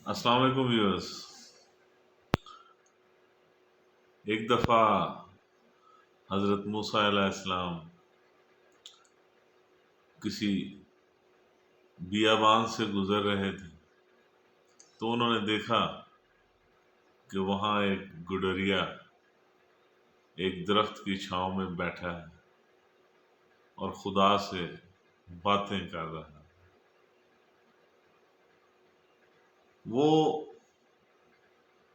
अस्सलाम वालेकुम व्यूअर्स। एक दफ़ा हज़रत मूसा अलैहिस्सलाम किसी बियाबान से गुज़र रहे थे तो उन्होंने देखा कि वहाँ एक गुडरिया एक दरख्त की छांव में बैठा है और खुदा से बातें कर रहा है। वो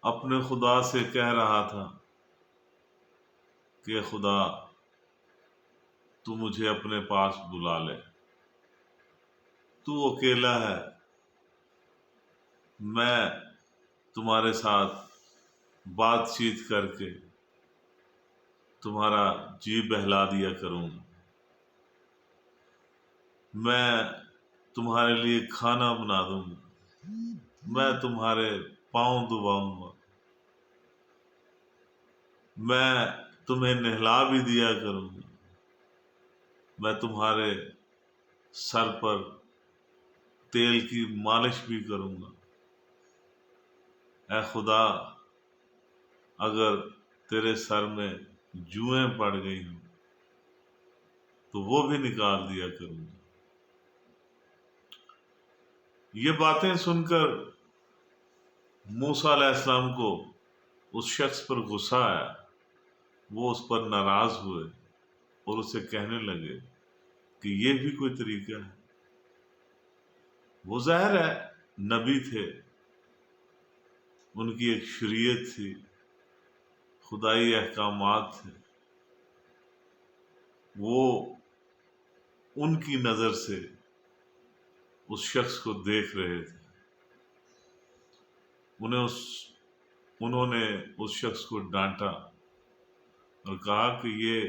अपने खुदा से कह रहा था कि खुदा, तू मुझे अपने पास बुला ले, तू अकेला है, मैं तुम्हारे साथ बातचीत करके तुम्हारा जी बहला दिया करूँगा, मैं तुम्हारे लिए खाना बना दूंगा, मैं तुम्हारे पाँव दुबाऊंगा, मैं तुम्हें नहला भी दिया करूंगा, मैं तुम्हारे सर पर तेल की मालिश भी करूंगा। ऐ खुदा, अगर तेरे सर में जुएं पड़ गई हों तो वो भी निकाल दिया करूंगा। ये बातें सुनकर मूसा अलैहिस्सलाम को उस शख्स पर गुस्सा आया। वो उस पर नाराज हुए और उसे कहने लगे कि ये भी कोई तरीका है। वो ज़ाहिर है नबी थे, उनकी एक शरीयत थी, खुदाई अहकामात थे। वो उनकी नज़र से उस शख्स को देख रहे थे। उन्होंने उस शख्स को डांटा और कहा कि ये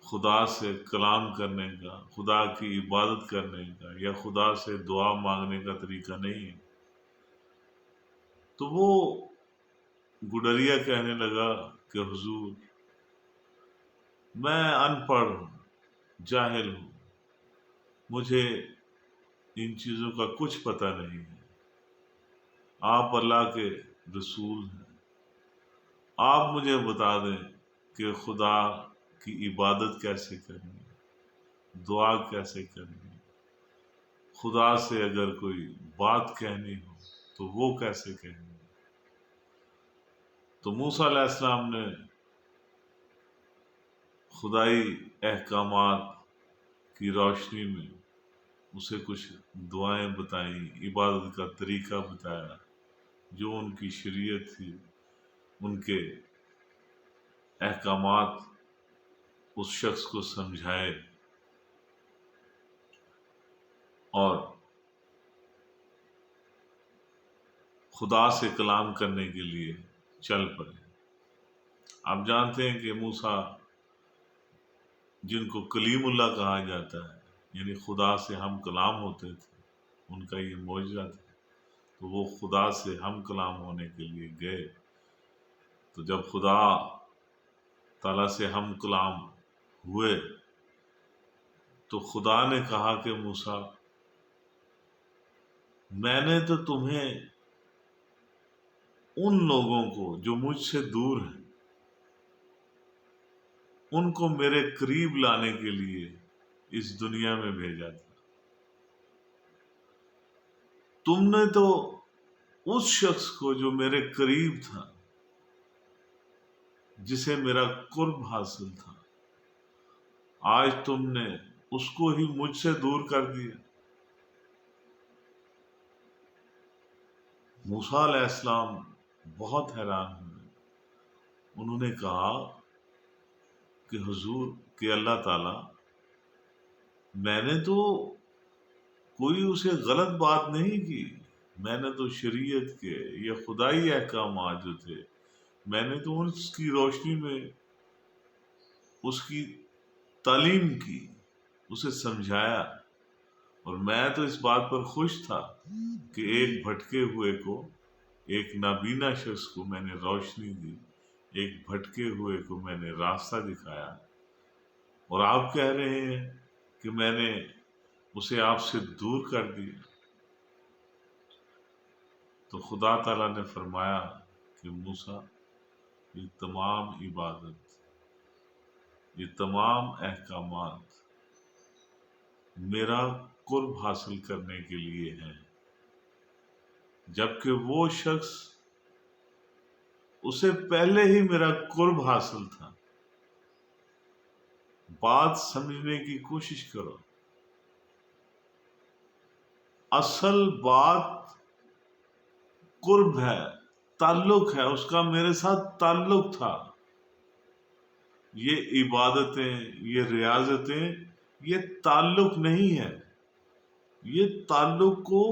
खुदा से कलाम करने का, खुदा की इबादत करने का या खुदा से दुआ मांगने का तरीका नहीं है। तो वो गुडरिया कहने लगा कि हुजूर, मैं अनपढ़ हूँ, जाहिल हूँ, मुझे इन चीज़ों का कुछ पता नहीं है। आप अल्लाह के रसूल हैं, आप मुझे बता दें कि खुदा की इबादत कैसे करनी, दुआ कैसे करनी, खुदा से अगर कोई बात कहनी हो तो वो कैसे कहनी। तो मूसा अलैहिस्सलाम ने खुदाई अहकामात की रोशनी में उसे कुछ दुआएं बताई, इबादत का तरीका बताया, जो उनकी शरीयत थी, उनके अहकामात उस शख्स को समझाए और खुदा से कलाम करने के लिए चल पड़े। आप जानते हैं कि मूसा, जिनको कलीमुल्लाह कहा जाता है, यानी खुदा से हम कलाम होते थे, उनका ये मौजज़ा था। तो वो खुदा से हम कलाम होने के लिए गए। तो जब खुदा ताला से हम कलाम हुए तो खुदा ने कहा कि मूसा, मैंने तो तुम्हें उन लोगों को जो मुझसे दूर हैं उनको मेरे करीब लाने के लिए इस दुनिया में भेजा था। तुमने तो उस शख्स को जो मेरे करीब था, जिसे मेरा कुर्ब हासिल था, आज तुमने उसको ही मुझसे दूर कर दिया। मूसा अलैहिस्सलाम बहुत हैरान हुए। उन्होंने कहा कि हुजूर, कि अल्लाह ताला, मैंने तो कोई उसे गलत बात नहीं की, मैंने तो शरीयत के या खुदाई अहकामात जो थे, मैंने तो उसकी रोशनी में उसकी तालीम की, उसे समझाया। और मैं तो इस बात पर खुश था कि एक भटके हुए को, एक नाबीना शख्स को मैंने रोशनी दी, एक भटके हुए को मैंने रास्ता दिखाया। और आप कह रहे हैं कि मैंने उसे आपसे दूर कर दिया। تو خدا تعالیٰ نے فرمایا کہ موسیٰ، یہ تمام عبادت، یہ تمام احکامات میرا قرب حاصل کرنے کے لیے ہیں، جبکہ وہ شخص اسے پہلے ہی میرا قرب حاصل تھا۔ بات سمجھنے کی کوشش کرو، اصل بات قرب ہے، تعلق ہے، اس کا میرے ساتھ تعلق تھا۔ یہ عبادتیں، یہ ریاضتیں، یہ تعلق نہیں ہے، یہ تعلق کو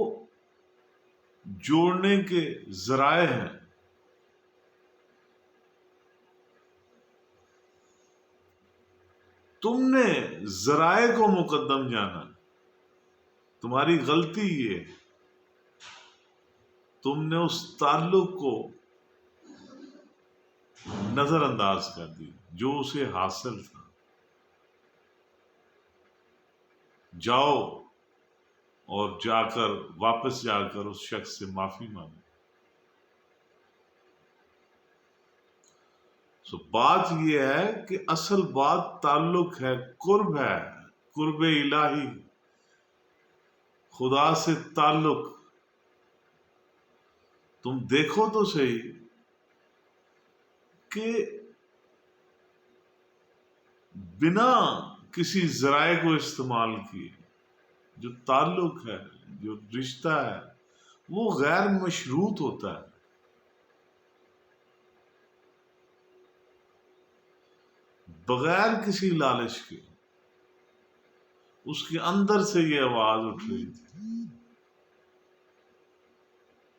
جوڑنے کے ذرائع ہیں۔ تم نے ذرائع کو مقدم جانا، تمہاری غلطی یہ، تم نے اس تعلق کو نظر انداز کر دی جو اسے حاصل تھا۔ جاؤ اور واپس جا کر اس شخص سے معافی مانگو۔ بات یہ ہے کہ اصل بات تعلق ہے، قرب ہے، قرب الہی، خدا سے تعلق۔ تم دیکھو تو صحیح کہ بنا کسی ذرائع کو استعمال کیے جو تعلق ہے، جو رشتہ ہے، وہ غیر مشروط ہوتا ہے۔ بغیر کسی لالچ کے اس کے اندر سے یہ آواز اٹھ رہی تھی،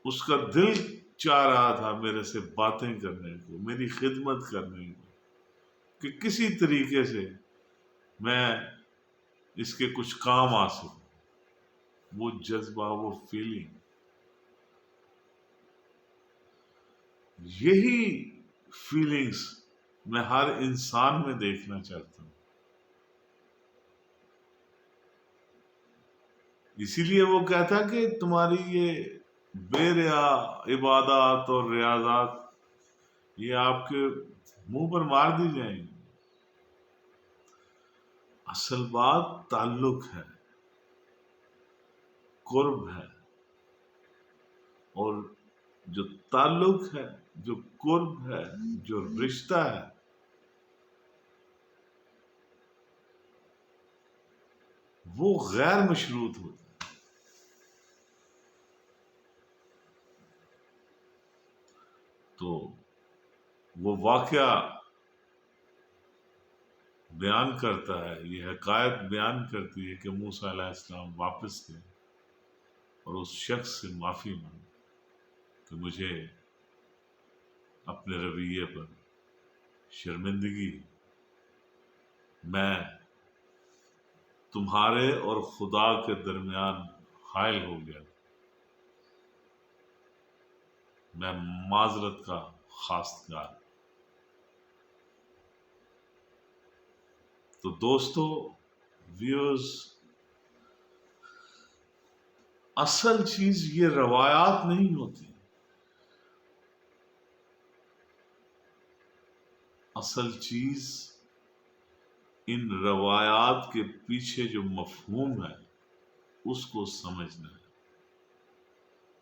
اس کا دل چاہ رہا تھا میرے سے باتیں کرنے کو، میری خدمت کرنے کو، کہ کسی طریقے سے میں اس کے کچھ کام آ سکوں۔ وہ جذبہ، وہ فیلنگ، یہی فیلنگز میں ہر انسان میں دیکھنا چاہتا ہوں۔ اسی لیے وہ کہتا کہ تمہاری یہ بے ریا عبادات اور ریاضات یہ آپ کے منہ پر مار دی جائیں گی۔ اصل بات تعلق ہے، قرب ہے، اور جو تعلق ہے، جو قرب ہے، جو رشتہ ہے، وہ غیر مشروط ہوتا ہے۔ تو وہ واقعہ بیان کرتا ہے، یہ حقائق بیان کرتی ہے کہ موسیٰ علیہ السلام واپس گئے اور اس شخص سے معافی مانگی کہ مجھے اپنے رویے پر شرمندگی، میں تمہارے اور خدا کے درمیان حائل ہو گیا، میں معذرت کا خواستگار۔ تو دوستو، ویورز، اصل چیز یہ روایات نہیں ہوتی، اصل چیز ان روایات کے پیچھے جو مفہوم ہے اس کو سمجھنا ہے،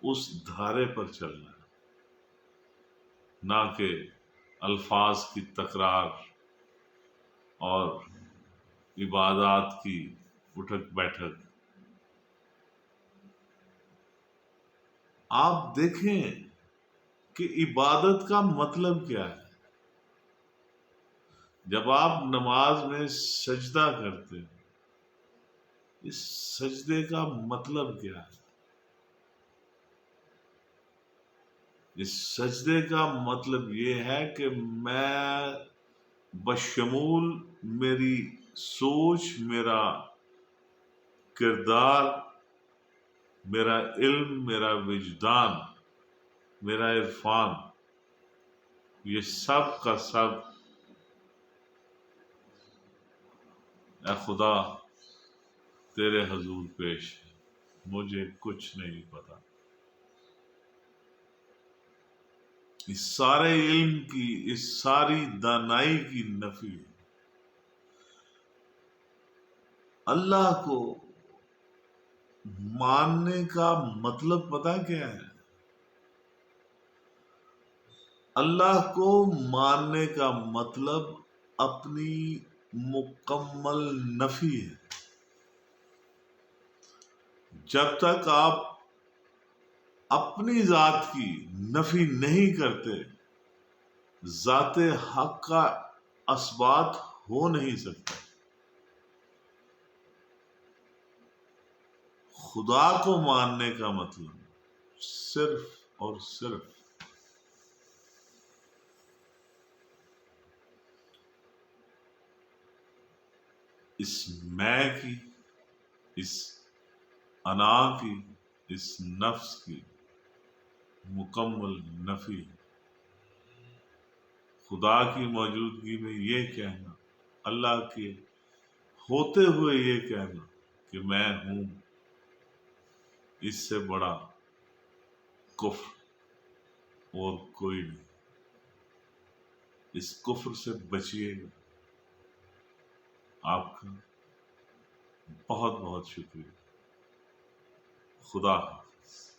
اس دھارے پر چلنا ہے، نہ کہ الفاظ کی تکرار اور عبادات کی اٹھک بیٹھک۔ آپ دیکھیں کہ عبادت کا مطلب کیا ہے۔ جب آپ نماز میں سجدہ کرتے ہیں، اس سجدے کا مطلب کیا ہے؟ اس سجدے کا مطلب یہ ہے کہ میں بشمول میری سوچ، میرا کردار، میرا علم، میرا وجدان، میرا عرفان، یہ سب کا سب اے خدا تیرے حضور پیش ہے، مجھے کچھ نہیں پتا۔ اس سارے علم کی، اس ساری دانائی کی نفی ہے۔ اللہ کو ماننے کا مطلب پتہ کیا ہے؟ اللہ کو ماننے کا مطلب اپنی مکمل نفی ہے۔ جب تک آپ اپنی ذات کی نفی نہیں کرتے، ذات حق کا اثبات ہو نہیں سکتا۔ خدا کو ماننے کا مطلب صرف اور صرف اس میں کی، اس انا کی، اس نفس کی مکمل نفی۔ خدا کی موجودگی میں یہ کہنا، اللہ کے ہوتے ہوئے یہ کہنا کہ میں ہوں، اس سے بڑا کفر اور کوئی نہیں۔ اس کفر سے بچیے گا۔ آپ کا بہت بہت شکریہ۔ خدا حافظ۔